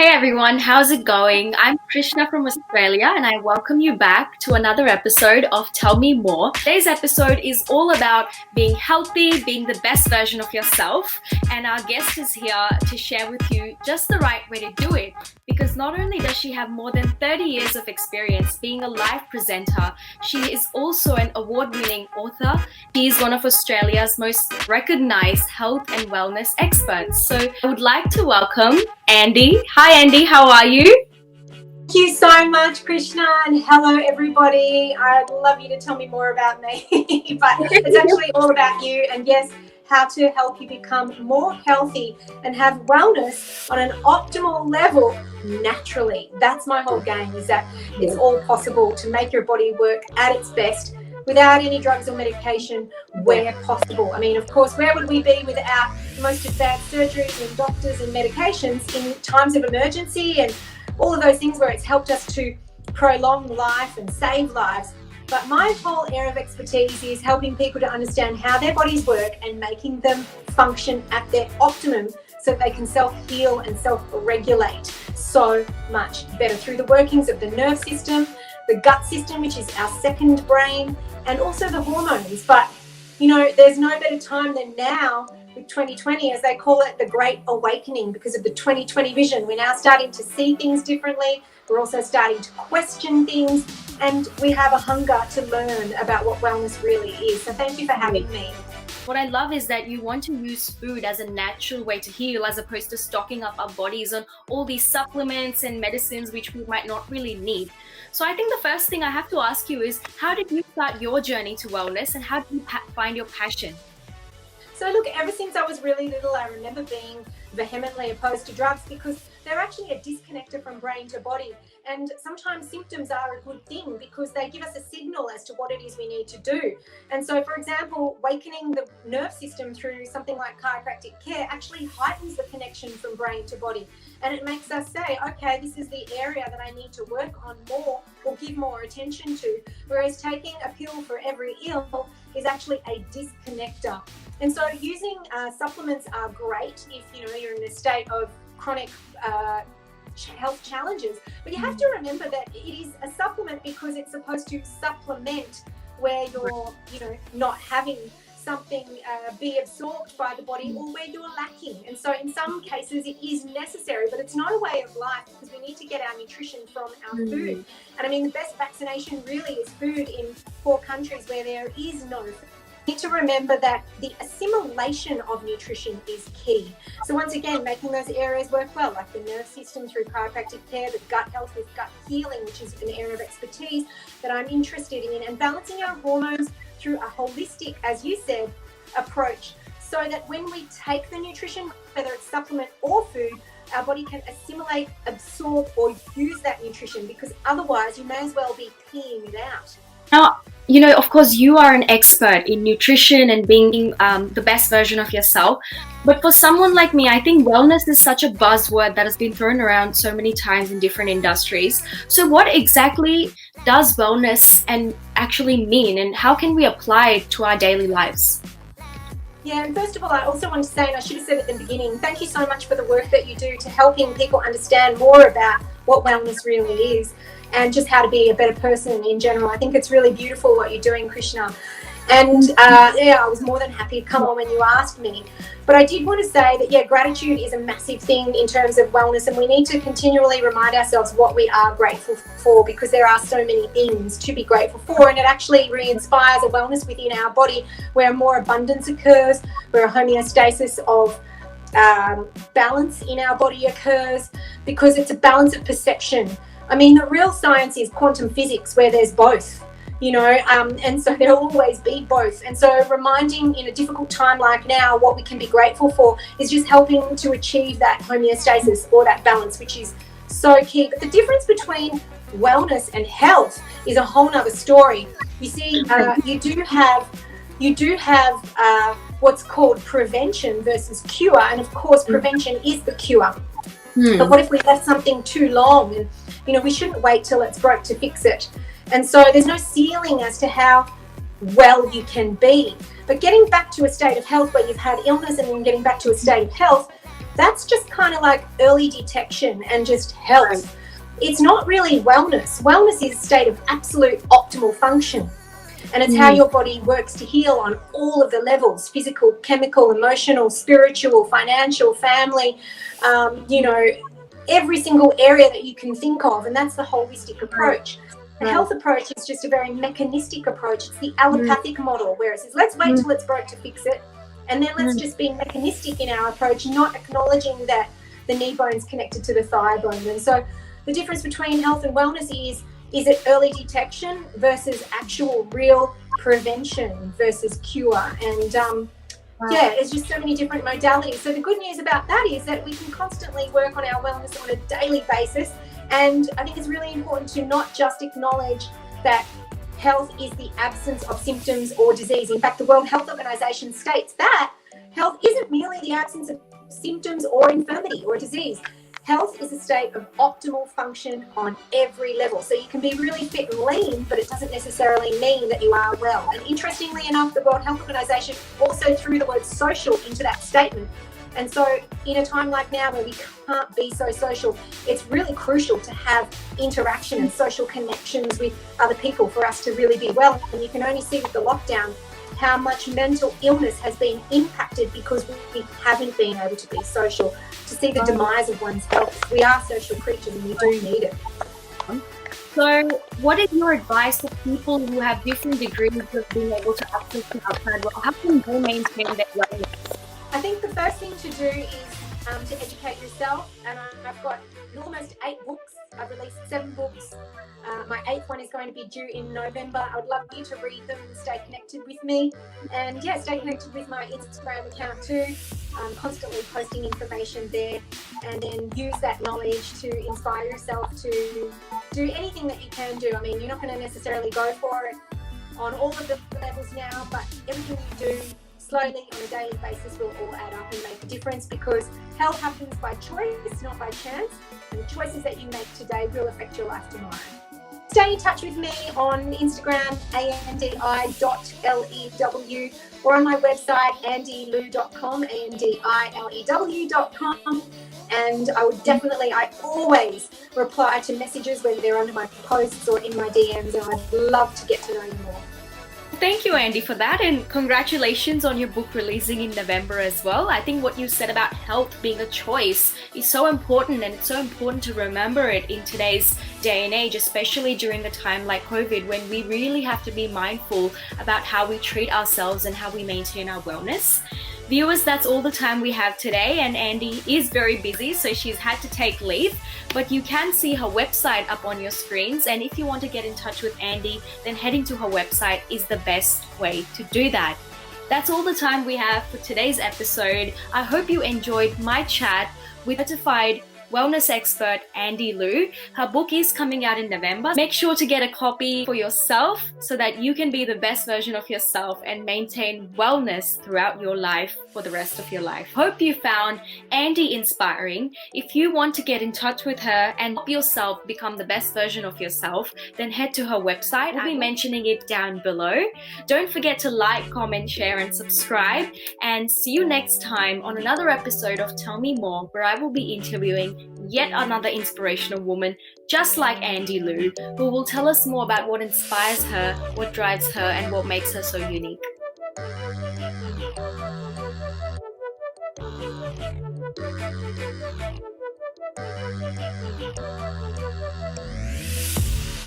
Hey everyone, how's it going? I'm Krishna from Australia and I welcome you back to another episode of Tell Me More. Today's episode is all about being healthy, being the best version of yourself, and our guest is here to share with you just the right way to do it, because not only does she have more than 30 years of experience being a live presenter, she is also an award-winning author. She is one of Australia's most recognized health and wellness experts. So I would like to welcome Andy. Hi Andy, how are you? Thank you so much, Krishna, and hello everybody. I'd love you to tell me more about me, but it's actually all about you, and yes, how to help you become more healthy and have wellness on an optimal level naturally. That's my whole game, is that it's all possible to make your body work at its best without any drugs or medication where possible. I mean, of course, where would we be without most advanced surgeries and doctors and medications in times of emergency and all of those things where it's helped us to prolong life and save lives. But my whole area of expertise is helping people to understand how their bodies work and making them function at their optimum so that they can self-heal and self-regulate so much better through the workings of the nerve system, the gut system, which is our second brain, and also the hormones. But you know, there's no better time than now with 2020, as they call it, the Great Awakening, because of the 2020 vision. We're now starting to see things differently. We're also starting to question things, and we have a hunger to learn about what wellness really is. So thank you for having me. What I love is that you want to use food as a natural way to heal, as opposed to stocking up our bodies on all these supplements and medicines which we might not really need. So I think the first thing I have to ask you is, how did you start your journey to wellness and how did you find your passion? So look, ever since I was really little, I remember being vehemently opposed to drugs because they're actually a disconnector from brain to body. And sometimes symptoms are a good thing because they give us a signal as to what it is we need to do. And so, for example, awakening the nerve system through something like chiropractic care actually heightens the connection from brain to body. And it makes us say, okay, this is the area that I need to work on more or give more attention to. Whereas taking a pill for every ill is actually a disconnector. And so using supplements are great if you're in a state of chronic health challenges, but you have to remember that it is a supplement because it's supposed to supplement where you're not having something be absorbed by the body or where you're lacking. And so in some cases it is necessary, but it's not a way of life because we need to get our nutrition from our food. And I mean, the best vaccination really is food in poor countries where there is no food. We need to remember that the assimilation of nutrition is key. So once again, making those areas work well, like the nerve system through chiropractic care, the gut health with gut healing, which is an area of expertise that I'm interested in, and balancing our hormones through a holistic, as you said, approach, so that when we take the nutrition, whether it's supplement or food, our body can assimilate, absorb, or use that nutrition, because otherwise you may as well be peeing it out. Now, of course, you are an expert in nutrition and being the best version of yourself. But for someone like me, I think wellness is such a buzzword that has been thrown around so many times in different industries. So what exactly does wellness and actually mean, and how can we apply it to our daily lives? Yeah, and first of all, I also want to say, and I should have said at the beginning, thank you so much for the work that you do to helping people understand more about what wellness really is and just how to be a better person in general. I think it's really beautiful what you're doing, Krishna. And I was more than happy to come on when you asked me. But I did want to say that, gratitude is a massive thing in terms of wellness, and we need to continually remind ourselves what we are grateful for, because there are so many things to be grateful for, and it actually re-inspires a wellness within our body where more abundance occurs, where a homeostasis of balance in our body occurs, because it's a balance of perception. I mean, the real science is quantum physics, where there's both. And so there'll always be both. And so reminding in a difficult time like now what we can be grateful for is just helping to achieve that homeostasis or that balance, which is so key. But the difference between wellness and health is a whole nother story. You see, you do have what's called prevention versus cure. And of course, prevention is the cure. But what if we left something too long? And, we shouldn't wait till it's broke to fix it. And so there's no ceiling as to how well you can be. But getting back to a state of health where you've had illness and then getting back to a state of health, that's just kind of like early detection and just health. It's not really wellness. Wellness is a state of absolute optimal function. And it's how your body works to heal on all of the levels: physical, chemical, emotional, spiritual, financial, family, every single area that you can think of. And that's the holistic approach. The health approach is just a very mechanistic approach. It's the allopathic model, where it says, let's wait till it's broke to fix it. And then let's just be mechanistic in our approach, not acknowledging that the knee bone's connected to the thigh bone. And so the difference between health and wellness is it early detection versus actual real prevention versus cure. And there's just so many different modalities. So the good news about that is that we can constantly work on our wellness on a daily basis. And I think it's really important to not just acknowledge that health is the absence of symptoms or disease. In fact, the World Health Organization states that health isn't merely the absence of symptoms or infirmity or disease. Health is a state of optimal function on every level. So you can be really fit and lean, but it doesn't necessarily mean that you are well. And interestingly enough, the World Health Organization also threw the word social into that statement. And so in a time like now where we can't be so social, it's really crucial to have interaction and social connections with other people for us to really be well. And you can only see with the lockdown how much mental illness has been impacted because we haven't been able to be social, to see the demise of one's health. We are social creatures and we do need it. So what is your advice for people who have different degrees of being able to access the outside world? How can they maintain their wellness? I think the first thing to do is to educate yourself. And I've got almost 8 books. I've released 7 books. My 8th one is going to be due in November. I would love you to read them and stay connected with me. And stay connected with my Instagram account too. I'm constantly posting information there. And then use that knowledge to inspire yourself to do anything that you can do. I mean, you're not going to necessarily go for it on all of the levels now, but everything you do slowly on a daily basis will all add up and make a difference, because health happens by choice, not by chance. And the choices that you make today will affect your life tomorrow. Stay in touch with me on Instagram, andi.lew, or on my website, andilew.com, andilew.com. And I always reply to messages, whether they're under my posts or in my DMs, and I'd love to get to know you more. Thank you, Andi, for that, and congratulations on your book releasing in November as well. I think what you said about health being a choice is so important, and it's so important to remember it in today's day and age, especially during a time like COVID, when we really have to be mindful about how we treat ourselves and how we maintain our wellness. Viewers, that's all the time we have today, and Andi is very busy, so she's had to take leave, but you can see her website up on your screens, and if you want to get in touch with Andi, then heading to her website is the best way to do that. That's all the time we have for today's episode. I hope you enjoyed my chat with certified wellness expert Andi Lew. Her book is coming out in November. Make sure to get a copy for yourself so that you can be the best version of yourself and maintain wellness throughout your life for the rest of your life. Hope you found Andi inspiring. If you want to get in touch with her and help yourself become the best version of yourself, then head to her website. I'll be mentioning it down below. Don't forget to like, comment, share, and subscribe. And see you next time on another episode of Tell Me More, where I will be interviewing yet another inspirational woman just like Andi Lew, who will tell us more about what inspires her, what drives her, and what makes her so unique.